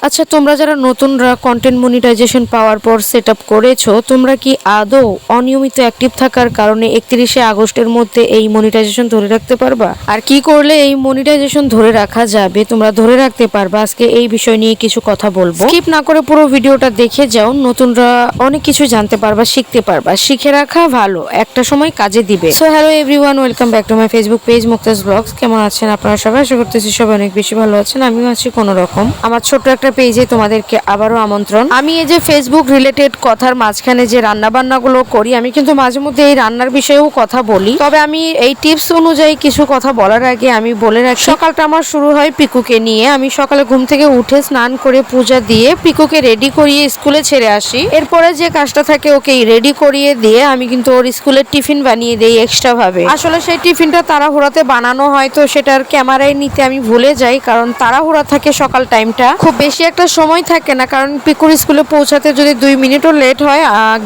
আচ্ছা, তোমরা যারা নতুনরা কন্টেন্ট মনিটাইজেশন পাওয়ার পর সেট আপ করেছো, তোমরা কি আদৌ অনিয়মিত অ্যাক্টিভ থাকার কারণে 31শে আগস্টের মধ্যে এই মনিটাইজেশন ধরে রাখতে পারবা? আর কি করলে এই মনিটাইজেশন ধরে রাখা যাবে, তোমরা ধরে রাখতে পারবা? আজকে এই বিষয় নিয়ে কিছু কথা বলবো। স্কিপ না করে পুরো ভিডিওটা দেখে যাও, নতুনরা অনেক কিছু জানতে পারবা, শিখতে পারবা। শিখে রাখা ভালো, একটা সময় কাজে দিবে। So hello everyone, welcome back to my Facebook page Muktaz blogs. কেমন আছেন আপনারা সবাই? আশা করতেছি সবাই অনেক বেশি ভালো আছেন। আমিও আছি কোনো রকম। আমার ছোট্ট একটা পেজে তোমাদেরকে আবারও আমন্ত্রণ। আমি এই যে ফেসবুক রিলেটেড কথার মাঝখানে যে রান্না বান্নাগুলো করি, আমি কিন্তু মাঝে মধ্যে এই রান্নার বিষয়েও কথা বলি। তবে আমি এই টিপস অনুযায়ী কিছু কথা বলার আগে আমি বলে রাখি, সকালটা আমার শুরু হয় পিকুকে নিয়ে। আমি সকালে ঘুম থেকে উঠে স্নান করে পূজা দিয়ে পিকুকে রেডি করিয়ে স্কুলে ছেড়ে আসি। এরপরে যে কাজটা থাকে ওকে রেডি করিয়ে দিয়ে আমি কিন্তু ওর স্কুলের টিফিন বানিয়ে দেই এক্সট্রা ভাবে। আসলে সেই টিফিনটা তাড়াহুড়াতে বানানো হয়, তো সেটার ক্যামেরায় নিতে আমি ভুলে যাই, কারণ তাড়াহুড়া থাকে সকাল টাইমটা, খুব বেশি একটা সময় থাকে না। কারণ পিকুর স্কুলে পৌঁছাতে যদি 2 মিনিটও লেট হয়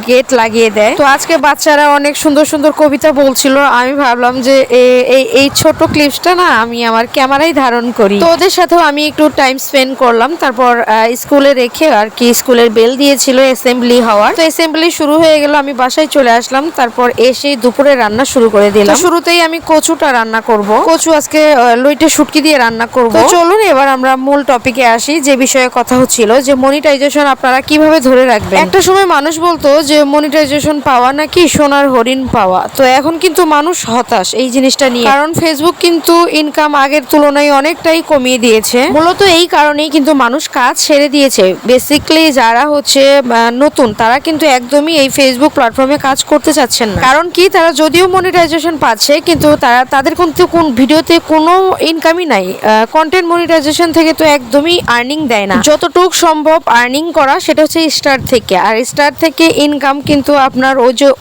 গেট লাগিয়ে দেয়। তো আজকে বাচ্চারা অনেক সুন্দর সুন্দর কবিতা বলছিল, আমি ভাবলাম যে এই ছোট ক্লিপসটা না আমি আমার ক্যামেরায় ধারণ করি। তো ওদের সাথেও আমি একটু টাইম স্পেন্ড করলাম। তারপর স্কুলে রেখে আর কি, স্কুলের বেল দিয়েছিল অ্যাসেম্বলি হওয়ার, তো অ্যাসেম্বলি শুরু হয়ে গেল, আমি বাসায় চলে আসলাম। তারপর এসে দুপুরে রান্না শুরু করে দিলাম। শুরুতেই আমি কচুটা রান্না করব। কচু আজকে লইটে শুটকি দিয়ে রান্না করব। তো চলুন এবার আমরা মূল টপিকে আসি, যে বিষয়ে কথা হচ্ছিল যে মনিটাইজেশন আপনারা কিভাবে ধরে রাখবেন। একটা সময় মানুষ বলতো যে মনিটাইজেশন পাওয়া নাকি সোনার হরিণ পাওয়া। তো এখন কিন্তু মানুষ হতাশ এই জিনিসটা নিয়ে, কারণ ফেসবুক কিন্তু ইনকাম আগের তুলনায় অনেকটাই কমিয়ে দিয়েছে। মূলত এই কারণেই কিন্তু মানুষ কাজ ছেড়ে দিয়েছে। বেসিক্যালি যারা হচ্ছে নতুন, তারা কিন্তু একদমই এই ফেসবুক প্ল্যাটফর্মে কাজ করতে চাচ্ছেন না। কারণ কি, তারা যদিও মনিটাইজেশন পাচ্ছে কিন্তু তাদের কিন্তু কোন ভিডিওতে কোনো ইনকামই নাই। কন্টেন্ট মনিটাইজেশন থেকে তো একদমই আর্নিং দেয় না। যতটুকু সম্ভব আর্নিং করা সেটা হচ্ছে স্টার থেকে, আর স্টার থেকে ইনকাম কিন্তু আপনার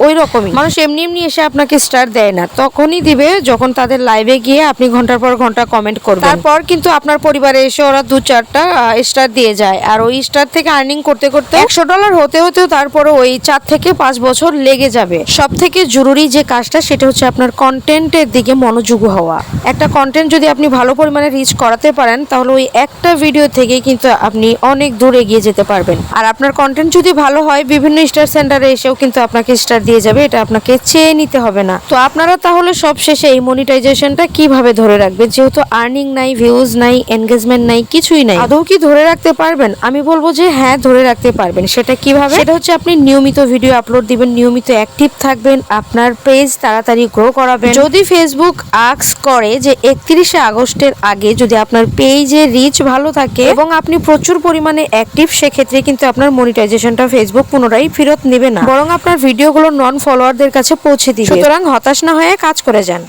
ওই রকমই। মানুষ এমনি এমনি এসে আপনাকে স্টার দেয় না, তখনই দিবে যখন তাদের লাইভে গিয়ে আপনি ঘন্টার পর ঘন্টা কমেন্ট করবেন। তারপর কিন্তু আপনার পরিবারে এসে ওরা 2-4টা স্টার দিয়ে যায়, আর ওই স্টার থেকে আর্নিং করতে করতে $100 হতে হতেও তারপরে ওই 4 থেকে 5 বছর লেগে যাবে। সব থেকে জরুরি যে কাজটা সেটা হচ্ছে আপনার কন্টেন্টের দিকে মনোযোগী হওয়া। একটা কন্টেন্ট যদি আপনি ভালো পরিমাণে রিচ করাতে পারেন, তাহলে ওই একটা ভিডিও থেকেই কিন্তু আপনি অনেক দূর এগিয়ে যেতে পারবেন। আর আপনার কন্টেন্ট যদি ভালো হয়, বিভিন্ন স্টার সেন্টারে এসেও কিন্তু আপনাকে স্টার দিয়ে যাবে, এটা আপনাকে চেয়ে নিতে হবে না। তো আপনারা তাহলে সব শেষে এই মনিটাইজেশনটা কিভাবে ধরে রাখবেন? যেহেতু আর্নিং নাই, ভিউজ নাই, এনগেজমেন্ট নাই, কিছুই নাই, আদৌ কি ধরে রাখতে পারবেন? আমি বলবো যে হ্যাঁ, ধরে রাখতে পারবেন। সেটা কিভাবে? সেটা হচ্ছে আপনি নিয়মিত ভিডিও আপলোড দিবেন, নিয়মিত অ্যাক্টিভ থাকবেন, আপনার পেজ তাড়াতাড়ি গ্রো করাবেন। যদি ফেসবুক আস্ক করে যে 31শে আগস্টের আগে যদি আপনার পেজে রিচ ভালো থাকে এবং আপনি প্রচুর পরিমাণে অ্যাক্টিভ, সেক্ষেত্রে কিন্তু আপনার মনিটাইজেশনটা ফেসবুক পুনরায় ফেরত নেবে না, বরং আপনার ভিডিওগুলো নন ফলোয়ারদের কাছে পৌঁছে দিবে। সুতরাং হতাশ না হয়ে কাজ করে যান।